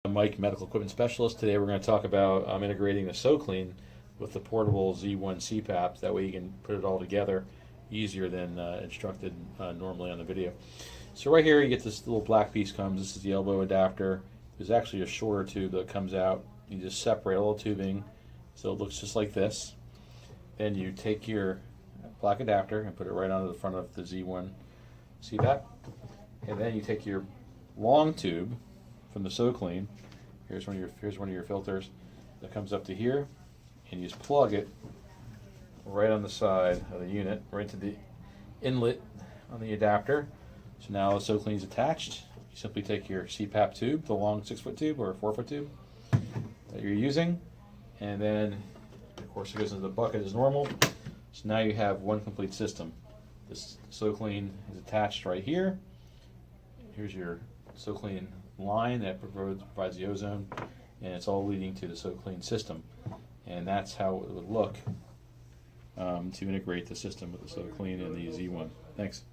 I'm Mike, medical equipment specialist. Today we're going to talk about integrating the SoClean with the portable Z1 CPAP. That way you can put it all together easier than instructed normally on the video. So right here you get this little black piece comes. This is the elbow adapter. There's actually a shorter tube that comes out. You just separate all the tubing so it looks just like this. Then you take your black adapter and put it right onto the front of the Z1 CPAP. And then you take your long tube from the SoClean. Here's one of your filters that comes up to here, and you just plug it right on the side of the unit, right to the inlet on the adapter. So now the SoClean is attached. You simply take your CPAP tube, the long 6-foot tube or 4-foot tube that you're using, and then of course it goes into the bucket as normal. So now you have one complete system. This SoClean is attached right here. Here's your SoClean line that provides the ozone, and it's all leading to the SoClean system. And that's how it would look to integrate the system with the SoClean and the Z1. Thanks.